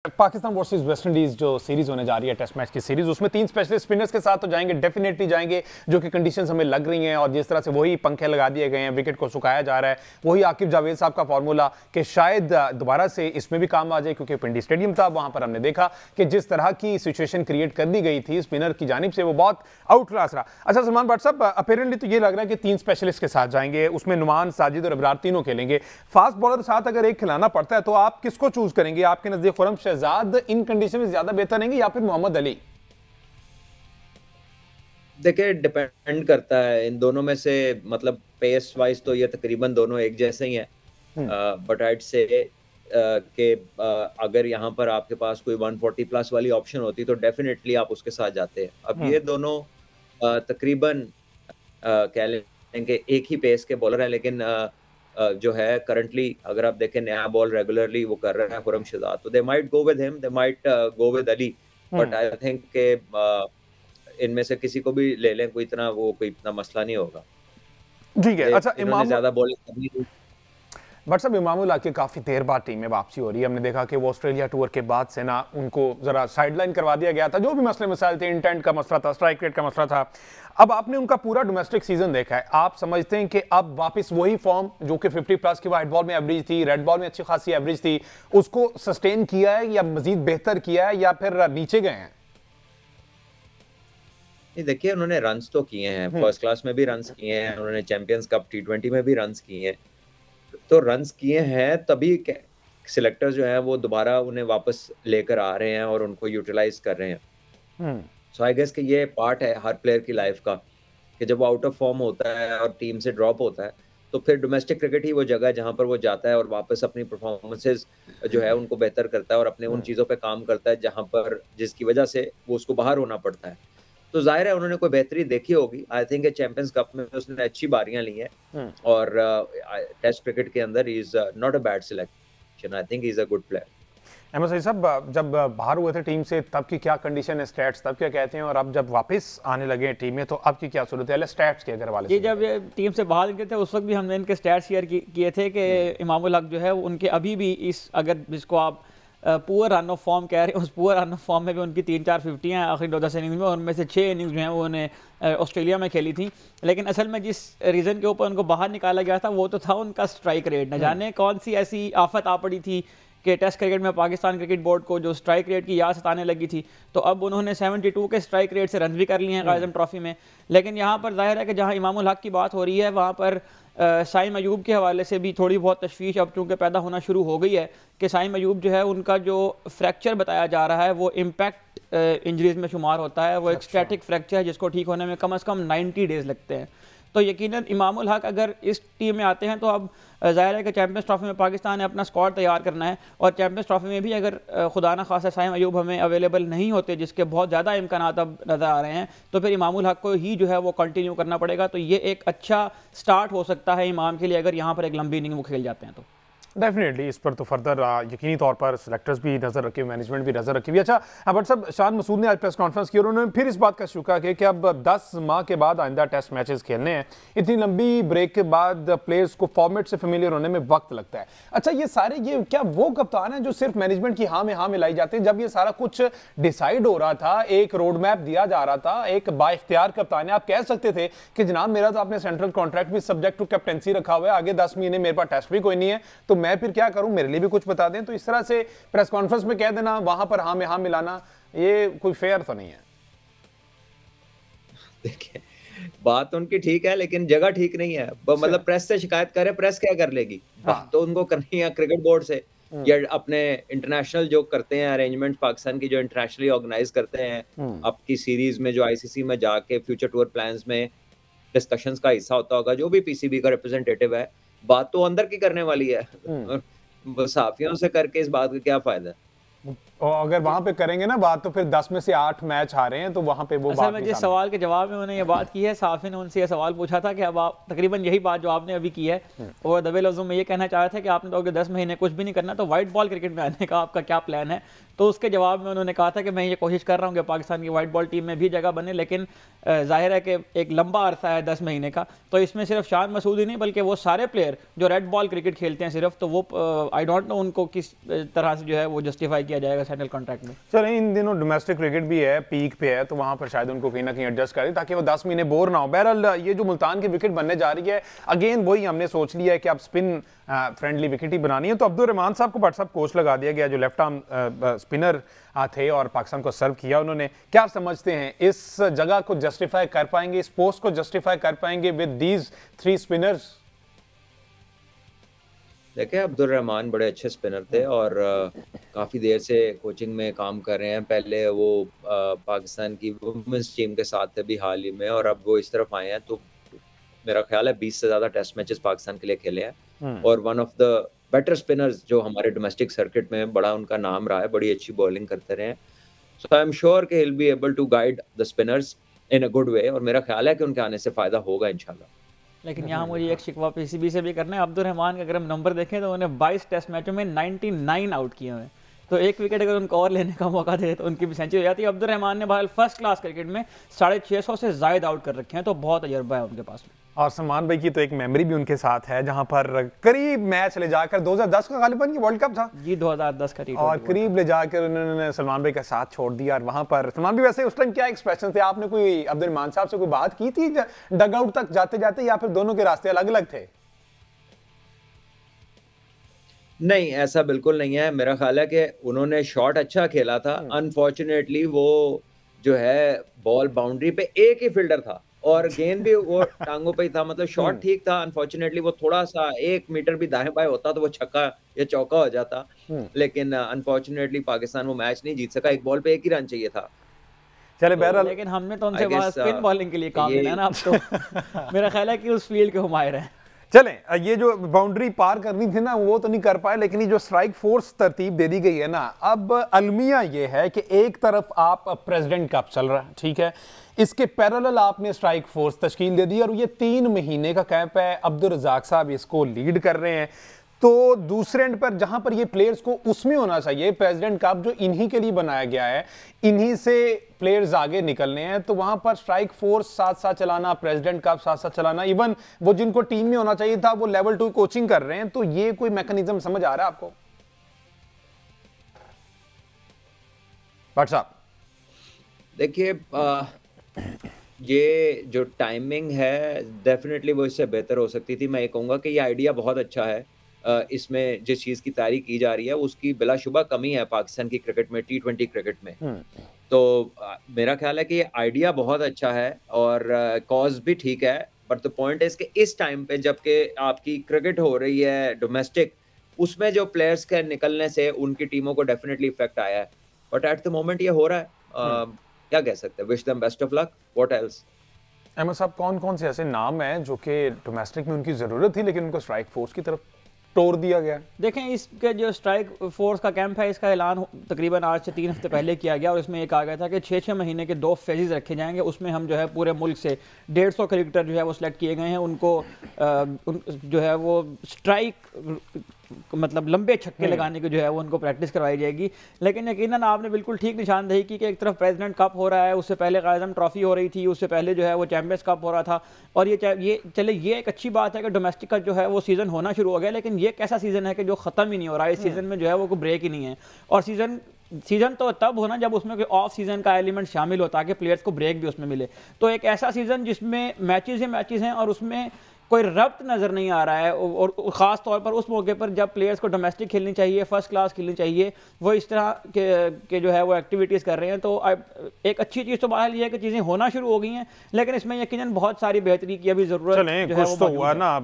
Pakistan versus West Indies जो series होने जा रही है, टेस्ट मैच की सीरीज, उसमें 3 स्पेशलिस्ट स्पिनर्स के साथ तो जाएंगे, डेफिनेटली जाएंगे, जो कि कंडीशंस हमें लग रही हैं और जिस तरह से वही पंखे लगा दिए गए हैं, विकेट को सुखाया जा रहा है, वही आकिब जावेद साहब का फॉर्मूला कि शायद दोबारा से इसमें भी काम आ जाए, क्योंकि पिंडी स्टेडियम था, वहां पर हमने देखा कि जिस तरह की सिचुएशन क्रिएट कर दी गई थी स्पिनर की जानिब से, वो बहुत आउट क्लास रहा। अच्छा सलमान भट्ट साहब, अपेरेंटली तो ये लग रहा है कि 3 स्पेशलिस्ट के साथ जाएंगे, उसमें नुमान, साजिद और अबरार तीनों खेलेंगे। फास्ट बॉलर साथ अगर एक खिलाना पड़ता है तो आप किसको चूज करेंगे? आपके नजदीक खुरम शहजाद इन कंडीशन में ज्यादा बेहतर रहेंगे या फिर मोहम्मद अली? देखिए, डिपेंड करता है इन दोनों में से, मतलब पेस वाइज तो ये तकरीबन दोनों एक जैसे ही हैं, बट आइड से कि अगर यहाँ पर आपके पास कोई 140 प्लस वाली ऑप्शन होती तो डेफिनेटली आप उसके साथ जाते हैं। अब ये दोनों तकरीबन कह लें कि एक ही पेस के बॉलर हैं, लेकिन जो है करंटली अगर आप देखें नया बॉल रेगुलरली वो कर रहा है खुरम शहजाद, तो they might go with him, they might go with Ali, but I think के इनमें से किसी को भी ले लें, कोई इतना मसला नहीं होगा। ठीक है। अच्छा, इन्होंने ज्यादा बॉलिंग करनी थी। बट साहब, इमामुल हक की काफ़ी देर बाद टीम में वापसी हो रही है। हमने देखा कि वो ऑस्ट्रेलिया टूर के बाद से ना उनको ज़रा साइडलाइन करवा दिया गया था, जो भी मसले मसाइल थे, इंटेंट का मसला था, स्ट्राइक रेट का मसला था। अब आपने उनका पूरा डोमेस्टिक सीजन देखा है, आप समझते हैं कि अब वापस वही फॉर्म जो कि 50+ की व्हाइट बॉल में एवरेज थी, रेड बॉल में अच्छी खासी एवरेज थी, उसको सस्टेन किया है या मजीद बेहतर किया है या फिर नीचे गए हैं? देखिए, उन्होंने रन्स तो किए हैं, फर्स्ट क्लास में भी रन्स किए हैं, उन्होंने चैंपियंस कप T20 में भी रन्स किए हैं, तो रन्स किए हैं तभी सिलेक्टर्स जो है वो दोबारा उन्हें वापस लेकर आ रहे हैं और उनको यूटिलाइज कर रहे हैं। सो आई गेस कि ये पार्ट है हर प्लेयर की लाइफ का, कि जब वो आउट ऑफ फॉर्म होता है और टीम से ड्रॉप होता है, तो फिर डोमेस्टिक क्रिकेट ही वो जगह है जहां पर वो जाता है और वापस अपनी परफॉर्मेंसेस जो है उनको बेहतर करता है और अपने उन चीज़ों पे काम करता है जहां पर जिसकी वजह से वो उसको बाहर होना पड़ता है। तो जाहिर है उन्होंने कोई बेहतरी देखी होगी। आई थिंक चैंपियंस कप में उसने अच्छी बारियां ली हैं और टेस्ट क्रिकेट के अंदर he is not a bad selection. I think he is a good player. Ahmed Saeed साहब, जब बाहर हुए थे टीम से तब की क्या कंडीशन है, स्टैट्स तब क्या कहते हैं, और अब जब वापस आने लगे टीम में तो अब की क्या सूरत है स्टैट्स के अगर वाले? ये जब ये टीम से बाहर निकले थे उस वक्त भी हमने इनके स्टैट्स शेयर किए थे कि इमामुल हक जो है उनके अभी भी इस, अगर जिसको आप पुअर रन ऑफ फॉर्म कह रहे हैं, उस पुअर रन ऑफ फॉर्म में भी उनकी 3-4 50 हैं आखिरी 2-10 इनिंग्स में, उनमें से 6 इनिंग्स जो हैं वो उन्हें ऑस्ट्रेलिया में खेली थी। लेकिन असल में जिस रीज़न के ऊपर उनको बाहर निकाला गया था वो तो था उनका स्ट्राइक रेट। न जाने कौन सी ऐसी आफत आ पड़ी थी कि टेस्ट क्रिकेट में पाकिस्तान क्रिकेट बोर्ड को जो स्ट्राइक रेट की याद सताने लगी थी, तो अब उन्होंने 72 के स्ट्राइक रेट से रन भी कर लिए हैं कायज़म ट्रॉफी में। लेकिन यहाँ पर जाहिर है कि जहाँ इमामुल हक की बात हो रही है वहाँ पर साइम अयूब के हवाले से भी थोड़ी बहुत तशवीश अब चूँकि पैदा होना शुरू हो गई है कि साइम अयूब जो है उनका जो फ्रैक्चर बताया जा रहा है वो इम्पैक्ट इंजरीज में शुमार होता है। वो एक स्टैटिक फ्रैक्चर है जिसको ठीक होने में कम से कम 90 डेज़ लगते हैं। तो यकीनन इमामुल हक अगर इस टीम में आते हैं तो अब ज़ाहिर है कि चैंपियंस ट्रॉफी में पाकिस्तान ने अपना स्क्वाड तैयार करना है, और चैंपियंस ट्रॉफी में भी अगर खुदा ना खासा साइम अयूब हमें अवेलेबल नहीं होते, जिसके बहुत ज़्यादा इम्कानात अब नज़र आ रहे हैं, तो फिर इमामुल हक को ही जो है वो कंटिन्यू करना पड़ेगा। तो ये एक अच्छा स्टार्ट हो सकता है इमाम के लिए अगर यहाँ पर एक लंबी इनिंग वो खेल जाते हैं तो। डेफिनेटली इस पर तो फर्दर यकीनी तौर पर सिलेक्टर्स भी नजर रखे, मैनेजमेंट भी नजर रखी हुई। अच्छा बट साहब, शान मसूद ने आज प्रेस कॉन्फ्रेंस की और उन्होंने फिर इस बात का शुक्र किया कि अब 10 माह के बाद आइंदा टेस्ट मैचेस खेलने हैं, इतनी लंबी ब्रेक के बाद प्लेयर्स को फॉर्मेट से फेमिलियर होने में वक्त लगता है। अच्छा, ये सारे ये क्या वो कप्तान हैं जो सिर्फ मैनेजमेंट की हाँ में लाई जाते हैं? जब ये सारा कुछ डिसाइड हो रहा था, एक रोड मैप दिया जा रहा था, एक बाइख्तियार कप्तान है, आप कह सकते थे कि जनाब मेरा तो आपने सेंट्रल कॉन्ट्रैक्ट भी सब्जेक्ट टू कैप्टेंसी रखा हुआ है, आगे 10 महीने मेरे पास टेस्ट भी कोई नहीं है, तो मैं फिर क्या करूं, मेरे लिए भी कुछ बता दें। तो इस तरह से प्रेस कॉन्फ्रेंस में कह देना, वहां पर हाँ में हाँ मिलाना, ये कोई फेयर तो नहीं है। देखिए, बात उनकी ठीक है लेकिन जगह ठीक नहीं है। मतलब प्रेस से शिकायत करे, प्रेस क्या कर लेगी? बात तो उनको करनी है क्रिकेट बोर्ड से या अपने इंटरनेशनल जो करते हैं अरेंजमेंट, पाकिस्तान की जो इंटरनेशनली ऑर्गेनाइज करते हैं आपकी सीरीज में, जो ICC में जाके फ्यूचर टूर प्लान्स में डिस्कशंस का हिस्सा होता होगा, जो भी PCB का रिप्रेजेंटेटिव है, बात तो अंदर की करने वाली है। सहाफियों से करके इस बात का क्या फायदा? और अगर वहां पे करेंगे ना बात, तो फिर 10 में से 8 मैच हारे हैं, तो वहां पे वो बात में जिस सवाल के जवाब में उन्होंने ये बात की है, साफी ने उनसे ये सवाल पूछा था कि अब आप तकरीबन यही बात जो आपने अभी की है, और दबे लफ्ज़ों में ये कहना चाह रहे थे कि आपने तो अगर 10 महीने कुछ भी नहीं करना, तो वाइट बॉल क्रिकेट में आने का आपका क्या प्लान है? तो उसके जवाब में उन्होंने कहा था कि मैं ये कोशिश कर रहा हूँ कि पाकिस्तान की वाइट बॉल टीम में भी जगह बने, लेकिन जाहिर है कि एक लंबा अरसा है 10 महीने का, तो इसमें सिर्फ शान मसूद ही नहीं बल्कि वो सारे प्लेयर जो रेड बॉल क्रिकेट खेलते हैं सिर्फ, तो वो आई डोंट नो उनको किस तरह से जो है वो जस्टिफाई किया जाएगा सेंट्रल कॉन्ट्रैक्ट में। चलें, इन दिनों डोमेस्टिक क्रिकेट भी है, पीक पे है, तो वहाँ पर शायद उनको कहीं ना कहीं एडजस्ट करें ताकि वो 10 महीने बोर ना हो। बहरहाल ये जो मुल्तान की विकेट बनने जा रही है, अगेन वही हमने सोच लिया है कि अब स्पिन फ्रेंडली विकेट ही बनानी है, तो अब्दुल रहमान साहब को व्हाट्सएप कोच लगा दिया गया जो लेफ्ट आर्म स्पिनर थे और पाकिस्तान को सर्व किया उन्होंने। क्या आप समझते हैं इस जगह को जस्टिफाई कर पाएंगे, इस पोस्ट को जस्टिफाई कर पाएंगे विद दीज 3 स्पिनर्स? देखिए, अब्दुल रहमान बड़े अच्छे स्पिनर थे और काफ़ी देर से कोचिंग में काम कर रहे हैं। पहले वो पाकिस्तान की वुमेन्स टीम के साथ थे भी हाल ही में, और अब वो इस तरफ आए हैं, तो मेरा ख्याल है 20 से ज़्यादा टेस्ट मैचेस पाकिस्तान के लिए खेले हैं और one of the better spinners जो हमारे डोमेस्टिक सर्किट में बड़ा उनका नाम रहा है, बड़ी अच्छी बॉलिंग करते रहे हैं। सो आई एम श्योर कि he will be able to guide the spinners in a good way, और मेरा ख्याल है कि उनके आने से फ़ायदा होगा इंशाल्लाह। लेकिन यहाँ मुझे एक शिकवा पीसीबी से भी करना है। अब्दुल रहमान का अगर हम नंबर देखें तो उन्हें 22 टेस्ट मैचों में 99 आउट किए हुए हैं, तो एक विकेट अगर उनको और लेने का मौका दे तो उनकी भी सेंचुरी हो जाती है। अब्दुल रहमान ने बहरहाल फर्स्ट क्लास क्रिकेट में 650 से ज़ायद आउट कर रखे हैं, तो बहुत तजर्बा है उनके पास में। और सलमान भाई की तो एक मेमोरी भी उनके साथ है जहां पर करीब मैच ले जाकर 2010 का गालिबन की वर्ल्ड कप था जी, 2010 का और करीब ले जाकर उन्होंने सलमान भाई का साथ छोड़ दिया। और वहां पर सलमान भाई वैसे उस टाइम क्या एक्सप्रेशन थे? आपने कोई अब्दुल रहमान साहब से कोई बात की थी डग आउट तक जाते जाते, या फिर दोनों के रास्ते अलग अलग थे? नहीं, ऐसा बिल्कुल नहीं है। मेरा ख्याल है कि उन्होंने शॉट अच्छा खेला था, अनफॉर्चुनेटली वो जो है बॉल बाउंड्री पे एक ही फील्डर था और गेंद भी वो टांगों पे ही था, मतलब शॉट ठीक था। अनफॉर्चुनेटली वो थोड़ा सा 1 मीटर भी दाएं बाएं होता तो वो छक्का या चौका हो जाता, लेकिन अनफॉर्चुनेटली पाकिस्तान वो मैच नहीं जीत सका। एक बॉल पे 1 ही रन चाहिए था। चले बहरहाल, लेकिन हमने तो उनसे स्पिन बॉलिंग के लिए काम लेना है ना, अब तो मेरा ख्याल है कि उस फील्ड के हुमायर हैं। चलें, ये जो बाउंड्री पार करनी थी ना वो तो नहीं कर पाए, लेकिन ये जो स्ट्राइक फोर्स तरतीब दे दी गई है ना, अब अलमिया ये है कि एक तरफ आप प्रेसिडेंट कप चल रहा है, ठीक है, इसके पैरेलल आपने स्ट्राइक फोर्स तश्कील दे दी और ये 3 महीने का कैंप है। अब्दुल रज़ाक साहब इसको लीड कर रहे हैं, तो दूसरे एंड पर जहां पर ये प्लेयर्स को उसमें होना चाहिए, प्रेसिडेंट कप जो इन्हीं के लिए बनाया गया है, इन्हीं से प्लेयर्स आगे निकलने हैं, तो वहां पर स्ट्राइक फोर्स साथ साथ चलाना, प्रेसिडेंट कप साथ साथ चलाना, इवन वो जिनको टीम में होना चाहिए था वो लेवल 2 कोचिंग कर रहे हैं, तो ये कोई मैकेनिज्म समझ आ रहा है आपको? भट्ट साहब देखिए, ये जो टाइमिंग है डेफिनेटली वो इससे बेहतर हो सकती थी। मैं ये कहूँगा कि ये आइडिया बहुत अच्छा है। इसमें जिस चीज़ की तारीफ की जा रही है उसकी बिलाशुबा कमी है पाकिस्तान की क्रिकेट में, T20 क्रिकेट में। तो मेरा ख्याल है कि ये आइडिया बहुत अच्छा है और कॉज भी ठीक है, बट द पॉइंट इज कि इस टाइम पे जबकि आपकी क्रिकेट हो रही है डोमेस्टिक, उसमें जो प्लेयर्स के निकलने से उनकी टीमों को डेफिनेटली इफेक्ट आया है, बट एट द मोमेंट ये हो रहा है। क्या कह सकते हैं, wish them best of luck, what else. Ahmed साहब, कौन कौन से ऐसे नाम हैं जो कि डोमेस्टिक में उनकी जरूरत थी लेकिन उनको स्ट्राइक फोर्स की तरफ तोड़ दिया गया? देखें, इसका जो स्ट्राइक फोर्स का कैंप है, इसका ऐलान तकरीबन आज से 3 हफ्ते पहले किया गया और इसमें ये कहा गया था कि 6-6 महीने के 2 फेजेस रखे जाएंगे। उसमें हम जो है पूरे मुल्क से 150 क्रिकेटर जो है वो सिलेक्ट किए गए हैं। उनको जो है वो स्ट्राइक मतलब लंबे छक्के लगाने की जो है वो उनको प्रैक्टिस करवाई जाएगी। लेकिन यकीनन आपने बिल्कुल ठीक निशानदेही की कि एक तरफ प्रेसिडेंट कप हो रहा है, उससे पहले कायज़म ट्रॉफी हो रही थी, उससे पहले जो है वो चैंपियंस कप हो रहा था, और ये एक अच्छी बात है कि डोमेस्टिक का जो है वो सीज़न होना शुरू हो गया। लेकिन ये कैसा सीज़न है कि जो ख़त्म ही नहीं हो रहा है, इस सीज़न में जो है वो कोई ब्रेक ही नहीं है। और सीज़न तो तब होना जब उसमें कोई ऑफ सीज़न का एलिमेंट शामिल हो ताकि प्लेयर्स को ब्रेक भी उसमें मिले। तो एक ऐसा सीज़न जिसमें मैचेस ही मैचेस हैं और उसमें कोई रब्त नज़र नहीं आ रहा है, और ख़ास तौर पर उस मौके पर जब प्लेयर्स को डोमेस्टिक खेलनी चाहिए, फर्स्ट क्लास खेलनी चाहिए, वो इस तरह के जो है वो एक्टिविटीज़ कर रहे हैं। तो एक अच्छी चीज़ तो बहरहाल ये है कि चीज़ें होना शुरू हो गई हैं, लेकिन इसमें यकीनन बहुत सारी बेहतरी की अभी ज़रूरत है।